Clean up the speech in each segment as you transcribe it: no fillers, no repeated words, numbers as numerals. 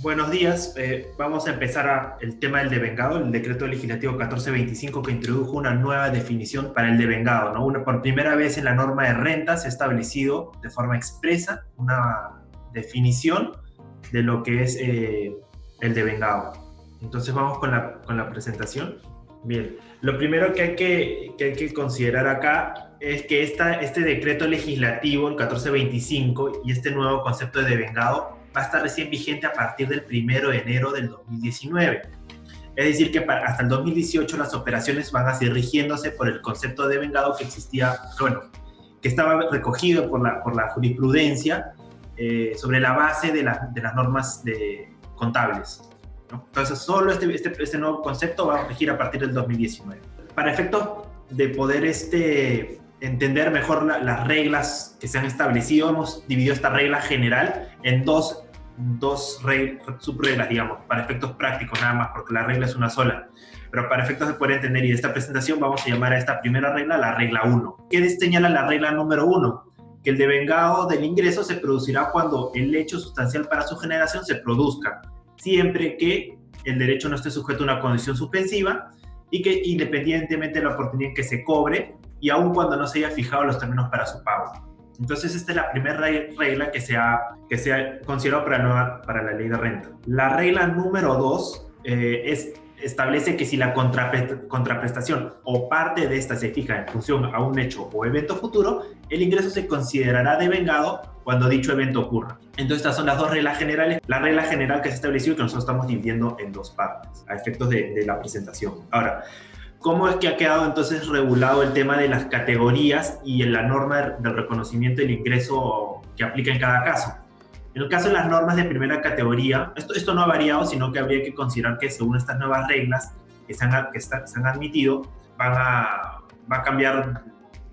Buenos días. Vamos a empezar el tema del devengado, el decreto legislativo 1425 que introdujo una nueva definición para el devengado, ¿no? Por primera vez en la norma de renta se ha establecido de forma expresa una definición de lo que es el devengado. Entonces vamos con la presentación. Bien, lo primero que hay que considerar acá es que este decreto legislativo, el 1425, y este nuevo concepto de devengado va a estar recién vigente a partir del 1 de enero del 2019. Es decir, que hasta el 2018 las operaciones van a seguir rigiéndose por el concepto de devengado que existía, bueno, que estaba recogido por la jurisprudencia sobre la base de las normas contables, ¿no? Entonces, solo este nuevo concepto va a regir a partir del 2019. Para efectos de poder entender mejor las reglas que se han establecido, hemos dividido esta regla general en dos subreglas, digamos, para efectos prácticos nada más, porque la regla es una sola. Pero para efectos de poder entender y de esta presentación, vamos a llamar a esta primera regla la regla 1. ¿Qué señala la regla número 1? Que el devengado del ingreso se producirá cuando el hecho sustancial para su generación se produzca, siempre que el derecho no esté sujeto a una condición suspensiva y que independientemente de la oportunidad que se cobre y aun cuando no se haya fijado los términos para su pago. Entonces, esta es la primera regla que se ha considerado para la ley de renta. La regla número 2 establece que si la contraprestación o parte de esta se fija en función a un hecho o evento futuro, el ingreso se considerará devengado cuando dicho evento ocurra. Entonces, estas son las dos reglas generales. La regla general que se estableció y que nosotros estamos dividiendo en dos partes, a efectos de la presentación. Ahora, ¿cómo es que ha quedado entonces regulado el tema de las categorías y en la norma del reconocimiento del ingreso que aplica en cada caso? En el caso de las normas de primera categoría, esto no ha variado, sino que habría que considerar que según estas nuevas reglas que se han admitido, va a cambiar,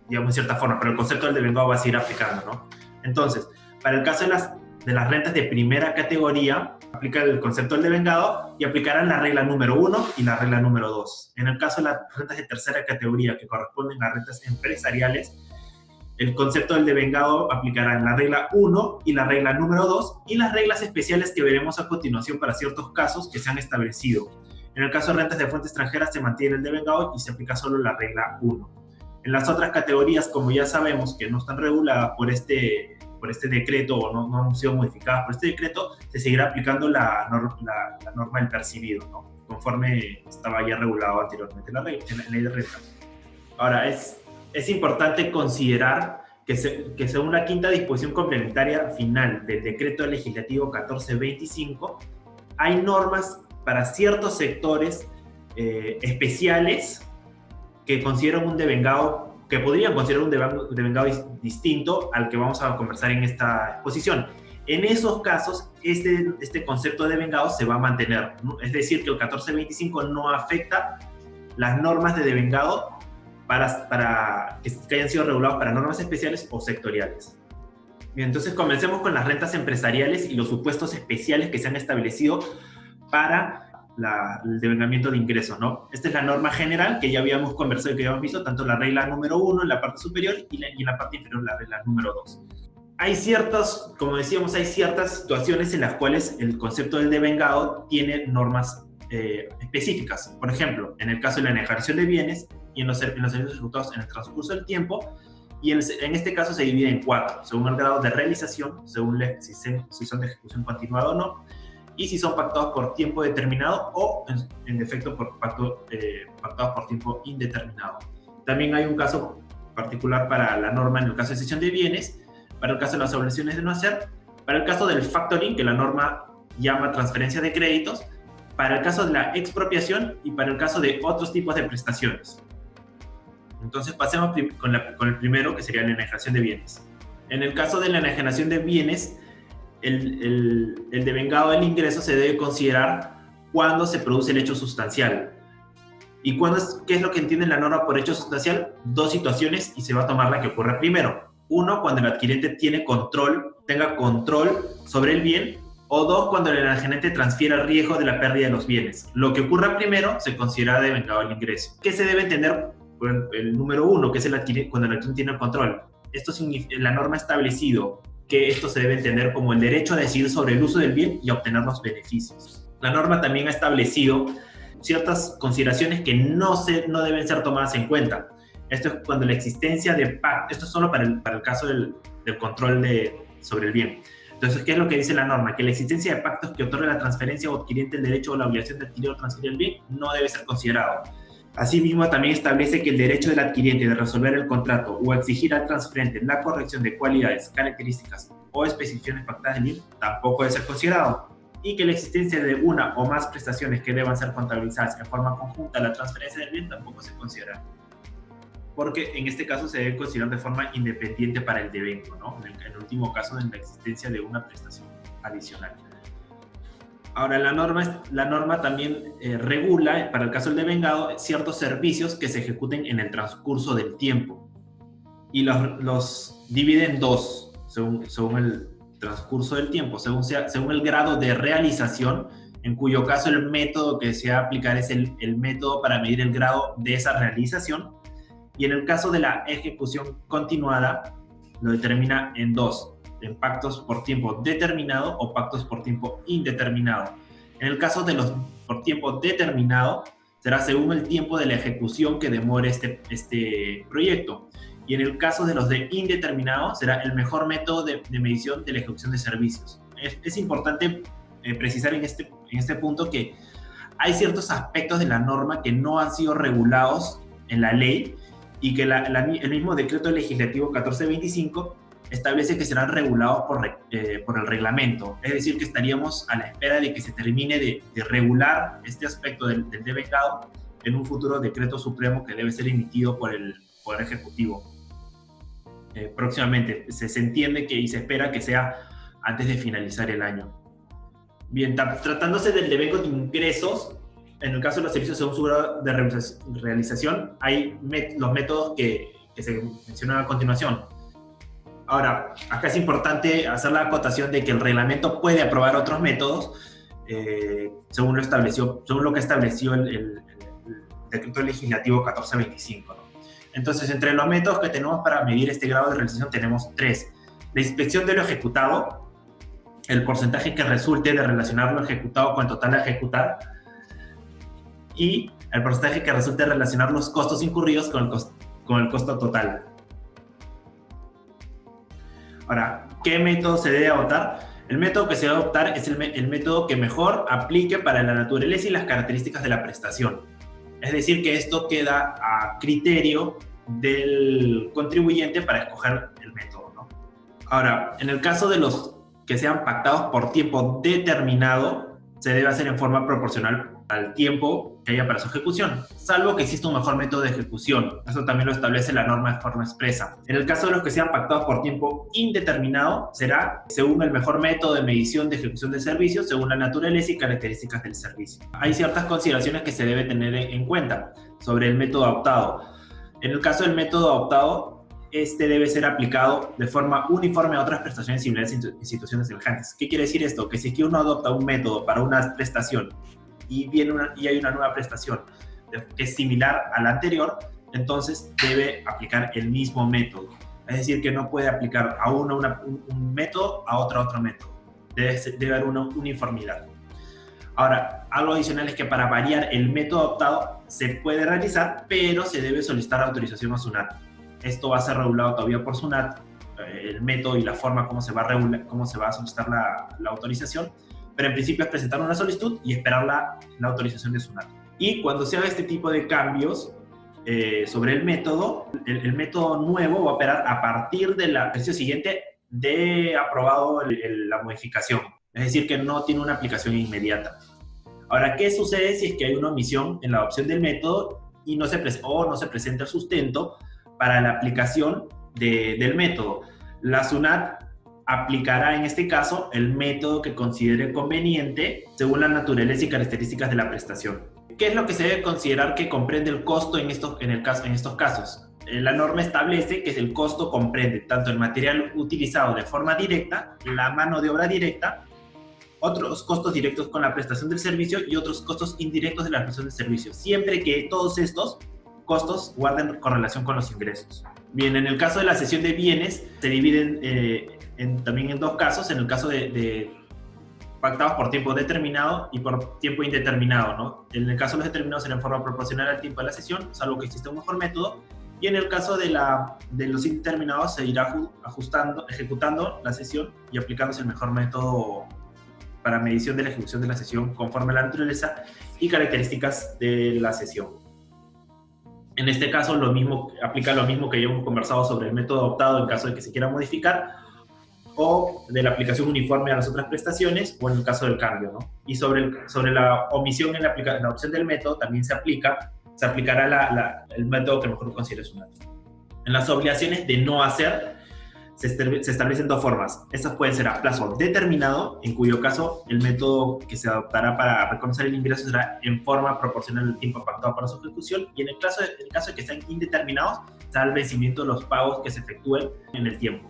digamos, en cierta forma, pero el concepto del devengado va a seguir aplicando, ¿no? Entonces, para el caso de las rentas de primera categoría, aplica el concepto del devengado y aplicarán la regla número 1 y la regla número 2. En el caso de las rentas de tercera categoría, que corresponden a rentas empresariales, el concepto del devengado aplicará en la regla 1 y la regla número 2 y las reglas especiales que veremos a continuación para ciertos casos que se han establecido. En el caso de rentas de fuente extranjera se mantiene el devengado y se aplica solo la regla 1. En las otras categorías, como ya sabemos que no están reguladas por este decreto o no han sido modificadas por este decreto, se seguirá aplicando la norma del percibido, ¿no? Conforme estaba ya regulado anteriormente en la ley de renta. Ahora, es importante considerar que según la quinta disposición complementaria final del decreto legislativo 1425, hay normas para ciertos sectores especiales que consideran un devengado, que podrían considerar un devengado distinto al que vamos a conversar en esta exposición. En esos casos, este concepto de devengado se va a mantener, ¿no? Es decir, que el 1425 no afecta las normas de devengado para que hayan sido regulados para normas especiales o sectoriales. Bien, entonces comencemos con las rentas empresariales y los supuestos especiales que se han establecido para el devengamiento de ingresos, ¿no? Esta es la norma general que ya habíamos conversado y que ya habíamos visto, tanto la regla número 1 en la parte superior y en la parte inferior la regla número 2. Como decíamos, hay ciertas situaciones en las cuales el concepto del devengado tiene normas específicas. Por ejemplo, en el caso de la enajenación de bienes y en los servicios ejecutados en el transcurso del tiempo, y en este caso se divide en 4, según el grado de realización, según si son de ejecución continuada o no, y si son pactados por tiempo determinado o, en defecto, pactados por tiempo indeterminado. También hay un caso particular para la norma en el caso de cesión de bienes, para el caso de las obligaciones de no hacer, para el caso del factoring, que la norma llama transferencia de créditos, para el caso de la expropiación y para el caso de otros tipos de prestaciones. Entonces pasemos con el primero, que sería la enajenación de bienes. En el caso de la enajenación de bienes, el devengado del ingreso se debe considerar cuando se produce el hecho sustancial. ¿Y qué es lo que entiende la norma por hecho sustancial? Dos situaciones y se va a tomar la que ocurre primero. Uno, cuando el adquirente tenga control sobre el bien, o dos, cuando el enajenante transfiera el riesgo de la pérdida de los bienes. Lo que ocurra primero se considera devengado el ingreso. ¿Qué se debe entender por el número 1, que es cuando el adquirente tiene el control? Esto significa, la norma ha establecido que esto se debe entender como el derecho a decidir sobre el uso del bien y a obtener los beneficios. La norma también ha establecido ciertas consideraciones que no deben ser tomadas en cuenta. Esto es cuando la existencia de pactos, esto es solo para el caso del control sobre el bien. Entonces, ¿qué es lo que dice la norma? Que la existencia de pactos que otorga la transferencia o adquiriente el derecho o la obligación de adquirir o transferir el bien no debe ser considerado. Asimismo, también establece que el derecho del adquiriente de resolver el contrato o exigir al transferente la corrección de cualidades, características o especificaciones pactadas del bien tampoco debe ser considerado, y que la existencia de una o más prestaciones que deban ser contabilizadas en forma conjunta a la transferencia del bien tampoco se considera, porque en este caso se debe considerar de forma independiente para el devengo, ¿no? En el último caso, de la existencia de una prestación adicional. Ahora, la norma también regula, para el caso del devengado, ciertos servicios que se ejecuten en el transcurso del tiempo, y los divide en dos, según el transcurso del tiempo, según el grado de realización, en cuyo caso el método que se va a aplicar es el método para medir el grado de esa realización, y en el caso de la ejecución continuada, lo determina en dos, en pactos por tiempo determinado o pactos por tiempo indeterminado. En el caso de los por tiempo determinado, será según el tiempo de la ejecución que demore este proyecto. Y en el caso de los de indeterminado, será el mejor método de medición de la ejecución de servicios. Es importante precisar en este punto que hay ciertos aspectos de la norma que no han sido regulados en la ley, y que el mismo decreto legislativo 1425 establece que serán regulados por el reglamento. Es decir, que estaríamos a la espera de que se termine de regular este aspecto del devengado en un futuro decreto supremo que debe ser emitido por el Poder Ejecutivo. Próximamente se entiende y se espera que sea antes de finalizar el año. Bien, tratándose del devengo de ingresos, en el caso de los servicios según su grado de realización, hay los métodos que se mencionan a continuación. Ahora, acá es importante hacer la acotación de que el reglamento puede aprobar otros métodos según lo que estableció el decreto legislativo 1425, ¿no? Entonces, entre los métodos que tenemos para medir este grado de realización tenemos tres: la inspección de lo ejecutado, el porcentaje que resulte de relacionar lo ejecutado con el total a ejecutar, y el porcentaje que resulte de relacionar los costos incurridos con el costo total. Ahora, ¿qué método se debe adoptar? El método que se debe adoptar es el método que mejor aplique para la naturaleza y las características de la prestación. Es decir, que esto queda a criterio del contribuyente para escoger el método, ¿no? Ahora, en el caso de los que sean pactados por tiempo determinado, se debe hacer en forma proporcional al tiempo que haya para su ejecución, salvo que exista un mejor método de ejecución. Eso también lo establece la norma de forma expresa. En el caso de los que sean pactados por tiempo indeterminado, será según el mejor método de medición de ejecución del servicio, según la naturaleza y características del servicio. Hay ciertas consideraciones que se debe tener en cuenta sobre el método adoptado. En el caso del método adoptado, este debe ser aplicado de forma uniforme a otras prestaciones similares en situaciones semejantes. ¿Qué quiere decir esto? Que si aquí uno adopta un método para una prestación y hay una nueva prestación que es similar a la anterior, entonces debe aplicar el mismo método. Es decir, que no puede aplicar a uno un método, a otro método. Debe haber una uniformidad. Ahora, algo adicional es que para variar el método adoptado se puede realizar, pero se debe solicitar autorización a SUNAT. Esto va a ser regulado todavía por SUNAT, el método y la forma cómo se va a solicitar la autorización, pero en principio es presentar una solicitud y esperar la autorización de SUNAT. Y cuando se haga este tipo de cambios sobre el método nuevo va a operar a partir del ejercicio siguiente de aprobado la modificación. Es decir, que no tiene una aplicación inmediata. Ahora, ¿qué sucede si es que hay una omisión en la adopción del método y no se presenta el sustento para la aplicación del método? La SUNAT aplicará en este caso el método que considere conveniente según la naturaleza y características de la prestación. ¿Qué es lo que se debe considerar que comprende el costo en estos casos? La norma establece que el costo comprende tanto el material utilizado de forma directa, la mano de obra directa, otros costos directos con la prestación del servicio y otros costos indirectos de la prestación del servicio, siempre que todos estos costos guarden correlación con los ingresos. Bien, en el caso de la cesión de bienes, se dividen también en dos casos, en el caso de pactados por tiempo determinado y por tiempo indeterminado, ¿no? En el caso de los determinados será en forma proporcional al tiempo de la sesión, salvo que exista un mejor método, y en el caso de los indeterminados se irá ejecutando la sesión y aplicándose el mejor método para medición de la ejecución de la sesión conforme a la naturaleza y características de la sesión. En este caso aplica lo mismo que ya hemos conversado sobre el método adoptado en caso de que se quiera modificar, o de la aplicación uniforme a las otras prestaciones, o en el caso del cambio, ¿no? Y sobre la omisión en la opción del método también se aplicará el método que mejor consideres un método. En las obligaciones de no hacer se establecen dos formas. Estas pueden ser a plazo determinado, en cuyo caso el método que se adoptará para reconocer el ingreso será en forma proporcional al tiempo pactado para su ejecución, y en el caso de que sean indeterminados, será el vencimiento de los pagos que se efectúen en el tiempo.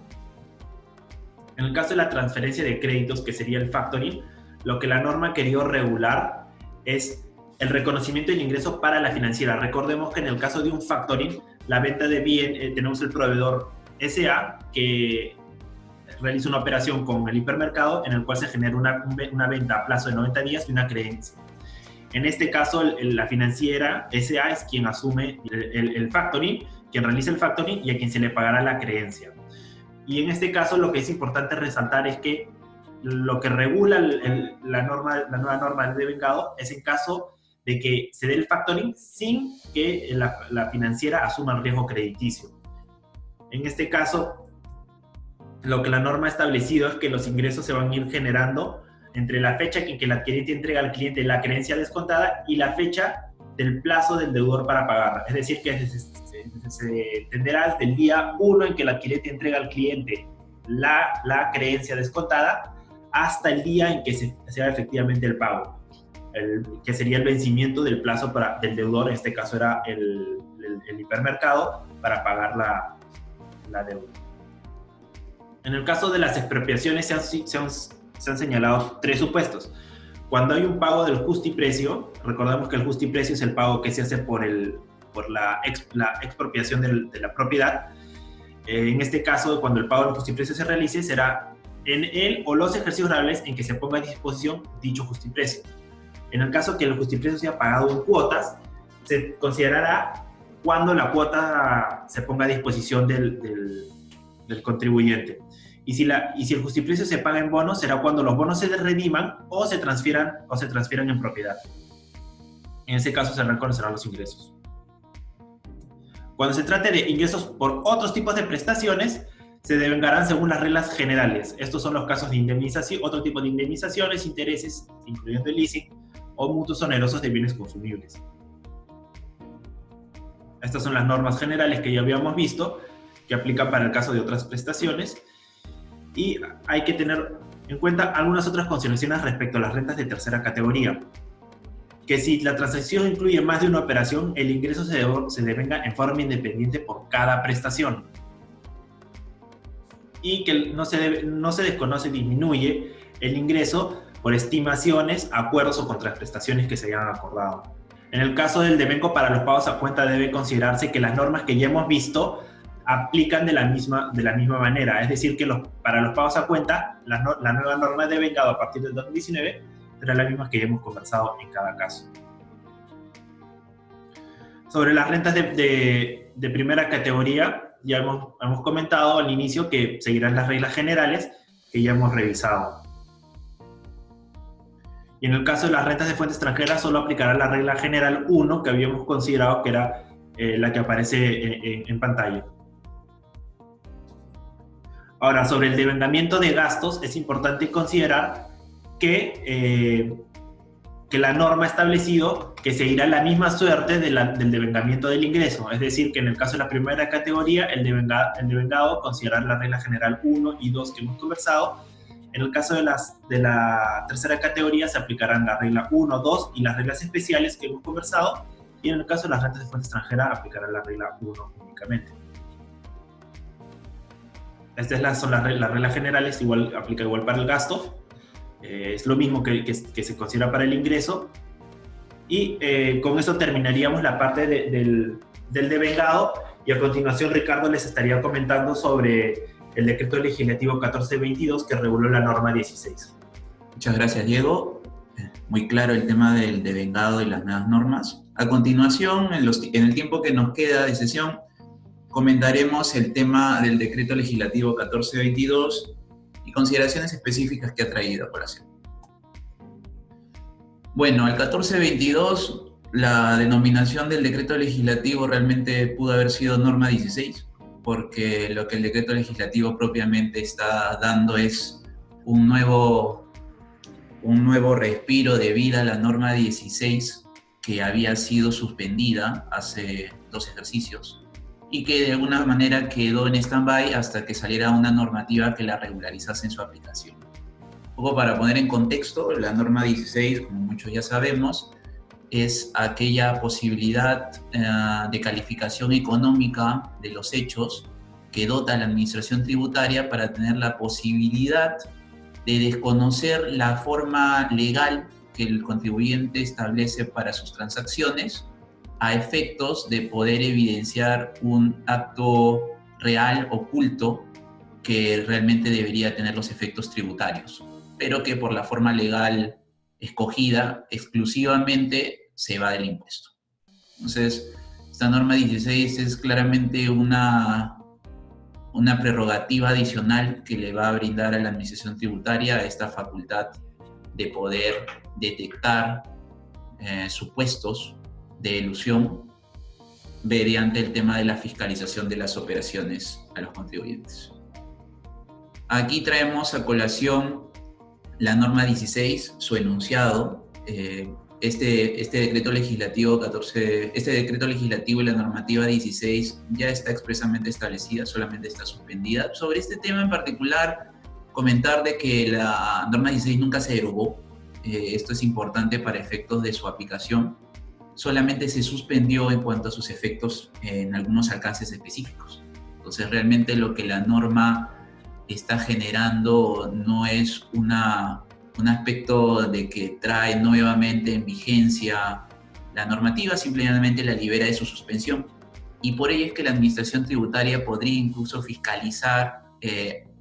En el caso de la transferencia de créditos, que sería el factoring, lo que la norma ha querido regular es el reconocimiento del ingreso para la financiera. Recordemos que en el caso de un factoring, la venta de bien, tenemos el proveedor SA que realiza una operación con el hipermercado en el cual se genera una venta a plazo de 90 días y una creencia. En este caso, la financiera SA es quien asume el factoring, quien realiza el factoring y a quien se le pagará la creencia. Y en este caso lo que es importante resaltar es que lo que regula la nueva norma del devengado es en caso de que se dé el factoring sin que la financiera asuma el riesgo crediticio. En este caso, lo que la norma ha establecido es que los ingresos se van a ir generando entre la fecha en que el adquirente entrega al cliente la creencia descontada y la fecha del plazo del deudor para pagarla. Es decir, que se tenderá desde el día 1 en que el adquirente entrega al cliente la creencia descontada hasta el día en que se haga efectivamente el pago, que sería el vencimiento del plazo del deudor. En este caso era el hipermercado, para pagar la deuda. En el caso de las expropiaciones se han señalado tres supuestos. Cuando hay un pago del justiprecio, recordamos que el justiprecio es el pago que se hace por la expropiación de la propiedad. En este caso, cuando el pago del justiprecio se realice, será en él o los ejercicios laborables en que se ponga a disposición dicho justiprecio. En el caso que el justiprecio sea pagado en cuotas, se considerará cuando la cuota se ponga a disposición del contribuyente. Y si el justiprecio se paga en bonos, será cuando los bonos se rediman o se transfieran en propiedad. En ese caso se reconocerán los ingresos. Cuando se trate de ingresos por otros tipos de prestaciones, se devengarán según las reglas generales. Estos son los casos de indemnización, otro tipo de indemnizaciones, intereses, incluyendo el leasing, o mutuos onerosos de bienes consumibles. Estas son las normas generales que ya habíamos visto, que aplican para el caso de otras prestaciones. Y hay que tener en cuenta algunas otras consideraciones respecto a las rentas de tercera categoría. Que si la transacción incluye más de una operación, el ingreso se devenga en forma independiente por cada prestación. Y que no se desconoce, disminuye el ingreso por estimaciones, acuerdos o contraprestaciones que se hayan acordado. En el caso del devengo para los pagos a cuenta, debe considerarse que las normas que ya hemos visto aplican de la misma manera. Es decir, que para los pagos a cuenta, la nueva norma de devengado a partir del 2019 será la misma que ya hemos conversado en cada caso. Sobre las rentas de primera categoría, ya hemos comentado al inicio que seguirán las reglas generales que ya hemos revisado. Y en el caso de las rentas de fuente extranjera, solo aplicará la regla general 1 que habíamos considerado que era la que aparece en pantalla. Ahora, sobre el devengamiento de gastos, es importante considerar que la norma ha establecido que seguirá la misma suerte del devengamiento del ingreso. Es decir, que en el caso de la primera categoría, el devengado considerará la regla general 1 y 2 que hemos conversado. En el caso de la tercera categoría, se aplicarán la regla 1, 2 y las reglas especiales que hemos conversado. Y en el caso de las rentas de fuente extranjera, aplicarán la regla 1 únicamente. Estas son las reglas generales, aplica igual para el gasto. Es lo mismo que se considera para el ingreso. Y con eso terminaríamos la parte del devengado. Y a continuación Ricardo les estaría comentando sobre el decreto legislativo 1422 que reguló la norma 16. Muchas gracias, Diego. Muy claro el tema del devengado y las nuevas normas. A continuación, en el tiempo que nos queda de sesión, comentaremos el tema del decreto legislativo 1422 y consideraciones específicas que ha traído a colación. Bueno, el 1422, la denominación del decreto legislativo realmente pudo haber sido norma 16, porque lo que el decreto legislativo propiamente está dando es un nuevo respiro de vida a la norma 16, que había sido suspendida hace 2 ejercicios y que de alguna manera quedó en stand-by hasta que saliera una normativa que la regularizase en su aplicación. Un poco para poner en contexto, la norma 16, como muchos ya sabemos, es aquella posibilidad de calificación económica de los hechos que dota a la administración tributaria para tener la posibilidad de desconocer la forma legal que el contribuyente establece para sus transacciones a efectos de poder evidenciar un acto real oculto que realmente debería tener los efectos tributarios, pero que por la forma legal escogida exclusivamente se va del impuesto. Entonces, esta norma 16 es claramente una prerrogativa adicional que le va a brindar a la administración tributaria esta facultad de poder detectar supuestos de elusión mediante el tema de la fiscalización de las operaciones a los contribuyentes. Aquí traemos a colación la norma 16, su enunciado. Este decreto legislativo y la normativa 16 ya está expresamente establecida, solamente está suspendida. Sobre este tema en particular, comentar de que la norma 16 nunca se derogó. Esto es importante para efectos de su aplicación. Solamente se suspendió en cuanto a sus efectos en algunos alcances específicos. Entonces, realmente lo que la norma está generando no es un aspecto de que trae nuevamente en vigencia la normativa, simplemente la libera de su suspensión. Y por ello es que la administración tributaria podría incluso fiscalizar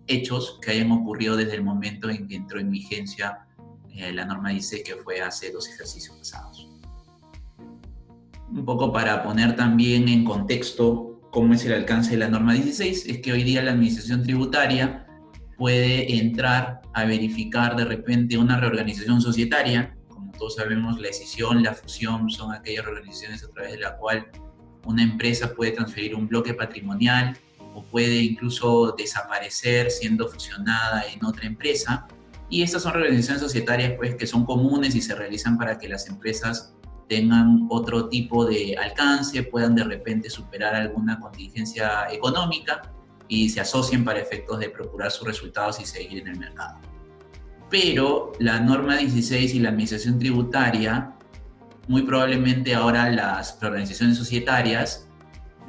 hechos que hayan ocurrido desde el momento en que entró en vigencia la norma 16, que fue hace 2 ejercicios pasados. Un poco para poner también en contexto cómo es el alcance de la norma 16, es que hoy día la administración tributaria puede entrar a verificar de repente una reorganización societaria. Como todos sabemos, la escisión, la fusión son aquellas reorganizaciones a través de la cual una empresa puede transferir un bloque patrimonial o puede incluso desaparecer siendo fusionada en otra empresa. Y estas son reorganizaciones societarias pues, que son comunes y se realizan para que las empresas tengan otro tipo de alcance, puedan de repente superar alguna contingencia económica y se asocien para efectos de procurar sus resultados y seguir en el mercado. Pero la norma 16 y la administración tributaria, muy probablemente ahora las organizaciones societarias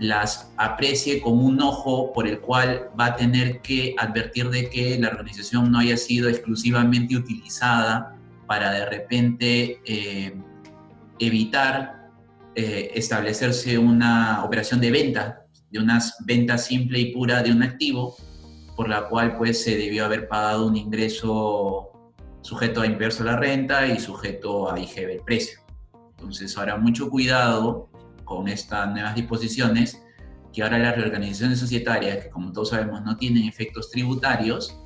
las aprecie con un ojo por el cual va a tener que advertir de que la organización no haya sido exclusivamente utilizada para de repente evitar establecerse una operación de venta, de una venta simple y pura de un activo, por la cual pues se debió haber pagado un ingreso sujeto a impuesto a la renta y sujeto a IGB el precio. Entonces ahora mucho cuidado con estas nuevas disposiciones, que ahora las reorganizaciones societarias, que como todos sabemos no tienen efectos tributarios,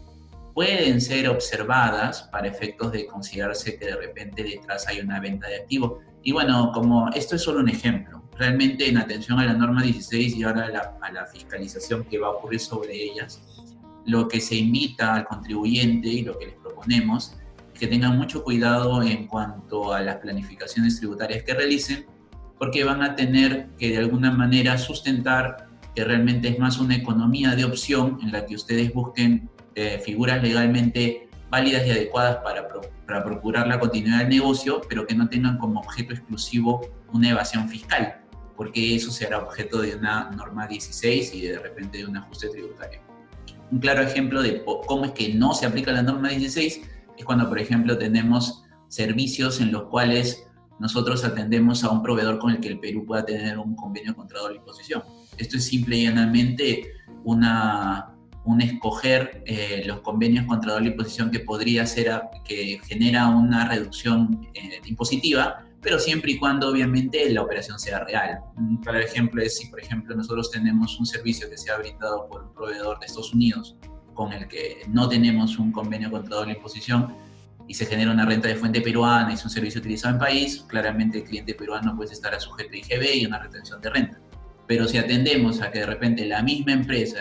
pueden ser observadas para efectos de considerarse que de repente detrás hay una venta de activos. Y bueno, como esto es solo un ejemplo, realmente en atención a la norma 16 y ahora a la fiscalización que va a ocurrir sobre ellas, lo que se invita al contribuyente y lo que les proponemos es que tengan mucho cuidado en cuanto a las planificaciones tributarias que realicen, porque van a tener que de alguna manera sustentar que realmente es más una economía de opción en la que ustedes busquen figuras legalmente válidas y adecuadas para procurar la continuidad del negocio, pero que no tengan como objeto exclusivo una evasión fiscal, porque eso será objeto de una norma 16 y de repente de un ajuste tributario. Un claro ejemplo de cómo es que no se aplica la norma 16 es cuando, por ejemplo, tenemos servicios en los cuales nosotros atendemos a un proveedor con el que el Perú pueda tener un convenio de contrato de imposición. Esto es simple y llanamente una un escoger los convenios contra doble imposición que podría ser, que genera una reducción impositiva, pero siempre y cuando obviamente la operación sea real. Para ejemplo, es si por ejemplo nosotros tenemos un servicio que sea brindado por un proveedor de Estados Unidos con el que no tenemos un convenio contra doble imposición y se genera una renta de fuente peruana y es un servicio utilizado en país, claramente el cliente peruano pues estará sujeto a IGB y una retención de renta. Pero si atendemos a que de repente la misma empresa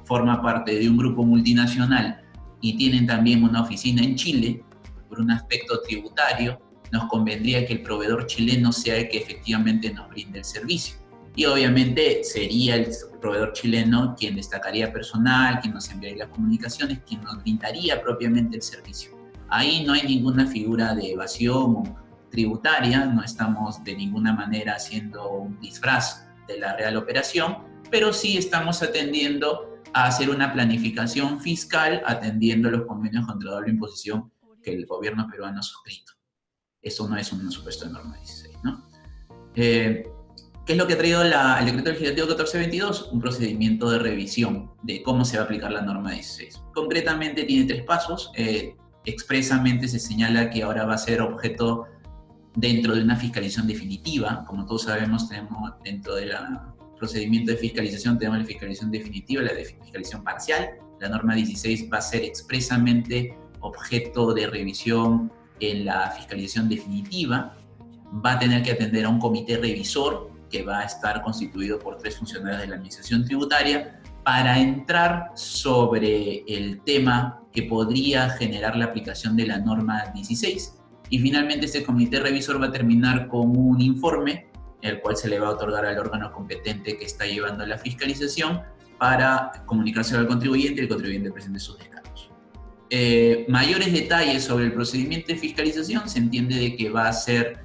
forma parte de un grupo multinacional y tienen también una oficina en Chile, por un aspecto tributario, nos convendría que el proveedor chileno sea el que efectivamente nos brinde el servicio. Y obviamente sería el proveedor chileno quien destacaría personal, quien nos enviaría las comunicaciones, quien nos brindaría propiamente el servicio. Ahí no hay ninguna figura de evasión tributaria, no estamos de ninguna manera haciendo un disfraz de la real operación, pero sí estamos atendiendo a hacer una planificación fiscal atendiendo los convenios contra doble imposición que el gobierno peruano ha suscrito. Eso no es un supuesto de norma 16, ¿no? ¿Qué es lo que ha traído el decreto legislativo 1422? Un procedimiento de revisión de cómo se va a aplicar la norma 16. Concretamente tiene 3 pasos. Expresamente se señala que ahora va a ser objeto dentro de una fiscalización definitiva. Como todos sabemos, tenemos dentro del procedimiento de fiscalización, tenemos la fiscalización definitiva y la de fiscalización parcial. La norma 16 va a ser expresamente objeto de revisión en la fiscalización definitiva. Va a tener que atender a un comité revisor que va a estar constituido por 3 funcionarios de la administración tributaria para entrar sobre el tema que podría generar la aplicación de la norma 16. Y finalmente este comité revisor va a terminar con un informe, el cual se le va a otorgar al órgano competente que está llevando la fiscalización para comunicárselo al contribuyente y el contribuyente presente sus descargos. Mayores detalles sobre el procedimiento de fiscalización se entiende de que va a ser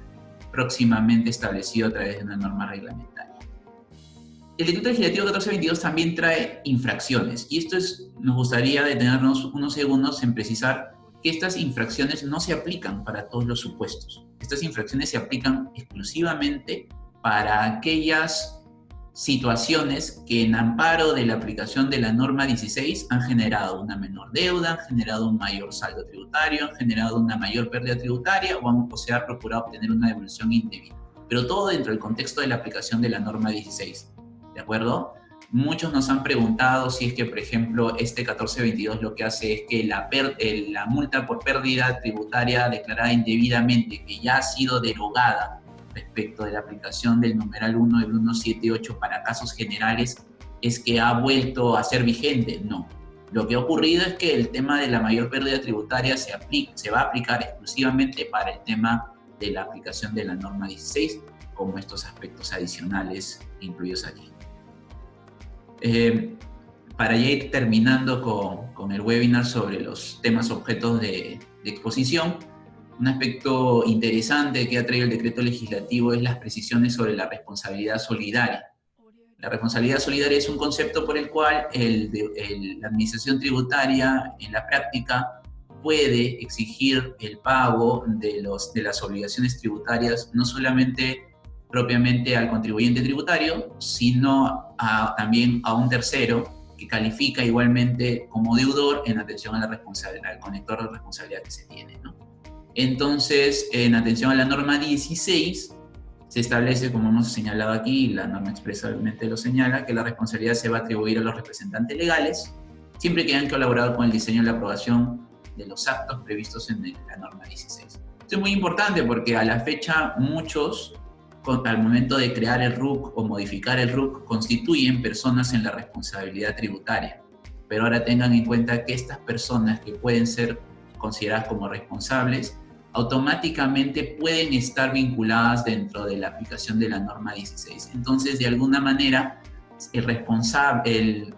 próximamente establecido a través de una norma reglamentaria. El decreto legislativo 1422 también trae infracciones, y esto nos gustaría detenernos unos segundos en precisar que estas infracciones no se aplican para todos los supuestos. Estas infracciones se aplican exclusivamente para aquellas situaciones que en amparo de la aplicación de la norma 16 han generado una menor deuda, han generado un mayor saldo tributario, han generado una mayor pérdida tributaria o se ha procurado obtener una devolución indebida. Pero todo dentro del contexto de la aplicación de la norma 16. ¿De acuerdo? Muchos nos han preguntado si es que, por ejemplo, este 1422 lo que hace es que la multa por pérdida tributaria declarada indebidamente, que ya ha sido derogada respecto de la aplicación del numeral 1 del 178 para casos generales, es que ha vuelto a ser vigente. No. Lo que ha ocurrido es que el tema de la mayor pérdida tributaria se va a aplicar exclusivamente para el tema de la aplicación de la norma 16, como estos aspectos adicionales incluidos aquí. Para ya ir terminando con el webinar sobre los temas objetos de exposición, un aspecto interesante que ha traído el decreto legislativo es las precisiones sobre la responsabilidad solidaria. La responsabilidad solidaria es un concepto por el cual la administración tributaria en la práctica puede exigir el pago de las obligaciones tributarias no solamente propiamente al contribuyente tributario, sino también a un tercero que califica igualmente como deudor en atención a la responsabilidad, al conector de responsabilidad que se tiene, ¿no? Entonces, en atención a la norma 16, se establece, como hemos señalado aquí, la norma expresamente lo señala, que la responsabilidad se va a atribuir a los representantes legales, siempre que hayan colaborado con el diseño y la aprobación de los actos previstos en la norma 16. Esto es muy importante porque a la fecha muchos, al momento de crear el RUC o modificar el RUC, constituyen personas en la responsabilidad tributaria. Pero ahora tengan en cuenta que estas personas que pueden ser consideradas como responsables, automáticamente pueden estar vinculadas dentro de la aplicación de la norma 16. Entonces, de alguna manera, el responsable,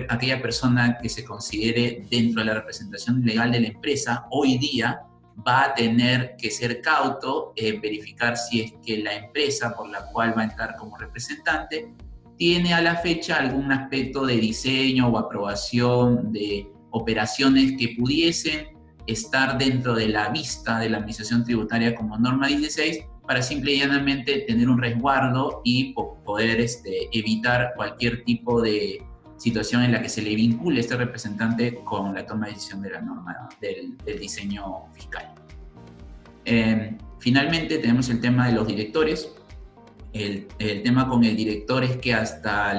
aquella persona que se considere dentro de la representación legal de la empresa, hoy día va a tener que ser cauto en verificar si es que la empresa por la cual va a entrar como representante tiene a la fecha algún aspecto de diseño o aprobación de operaciones que pudiesen estar dentro de la vista de la administración tributaria como norma 16 para simple y llanamente tener un resguardo y poder evitar cualquier tipo de situación en la que se le vincule a este representante con la toma de decisión de la norma del diseño fiscal. Finalmente tenemos el tema de los directores. El tema con el director es que hasta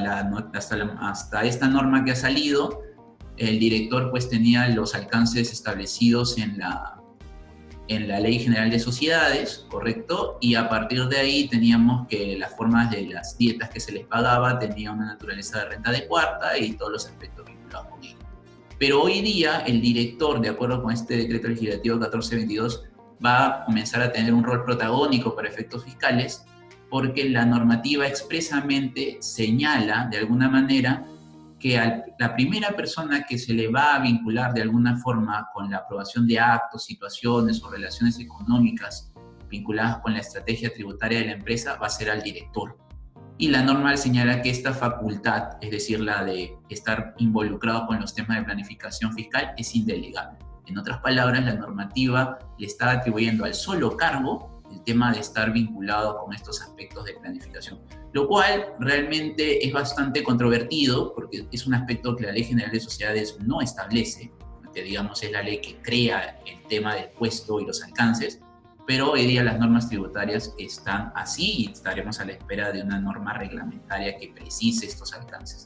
esta norma que ha salido, el director pues tenía los alcances establecidos en la Ley General de Sociedades, ¿correcto? Y a partir de ahí teníamos que las formas de las dietas que se les pagaba tenían una naturaleza de renta de cuarta y todos los aspectos vinculados con ello. Pero hoy día el director, de acuerdo con este decreto legislativo 1422, va a comenzar a tener un rol protagónico para efectos fiscales, porque la normativa expresamente señala de alguna manera que a la primera persona que se le va a vincular de alguna forma con la aprobación de actos, situaciones o relaciones económicas vinculadas con la estrategia tributaria de la empresa va a ser al director. Y la norma señala que esta facultad, es decir, la de estar involucrado con los temas de planificación fiscal, es indelegable. En otras palabras, la normativa le está atribuyendo al solo cargo el tema de estar vinculado con estos aspectos de planificación, lo cual realmente es bastante controvertido porque es un aspecto que la Ley General de Sociedades no establece, que digamos es la ley que crea el tema del puesto y los alcances, pero hoy día las normas tributarias están así y estaremos a la espera de una norma reglamentaria que precise estos alcances.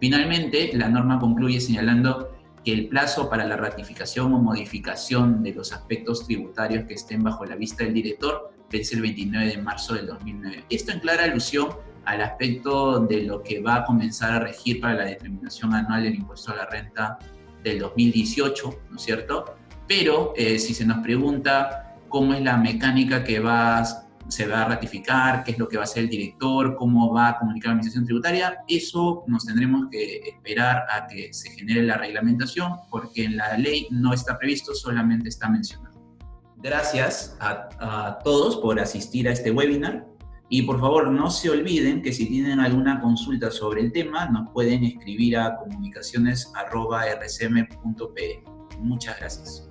Finalmente, la norma concluye señalando que el plazo para la ratificación o modificación de los aspectos tributarios que estén bajo la vista del director vence el 29 de marzo del 2009. Esto en clara alusión al aspecto de lo que va a comenzar a regir para la determinación anual del impuesto a la renta del 2018, ¿no es cierto? Pero si se nos pregunta cómo es la mecánica que se va a ratificar, qué es lo que va a hacer el director, cómo va a comunicar la administración tributaria, eso nos tendremos que esperar a que se genere la reglamentación, porque en la ley no está previsto, solamente está mencionado. Gracias a todos por asistir a este webinar y por favor no se olviden que si tienen alguna consulta sobre el tema nos pueden escribir a comunicaciones@rcm.pe. Muchas gracias.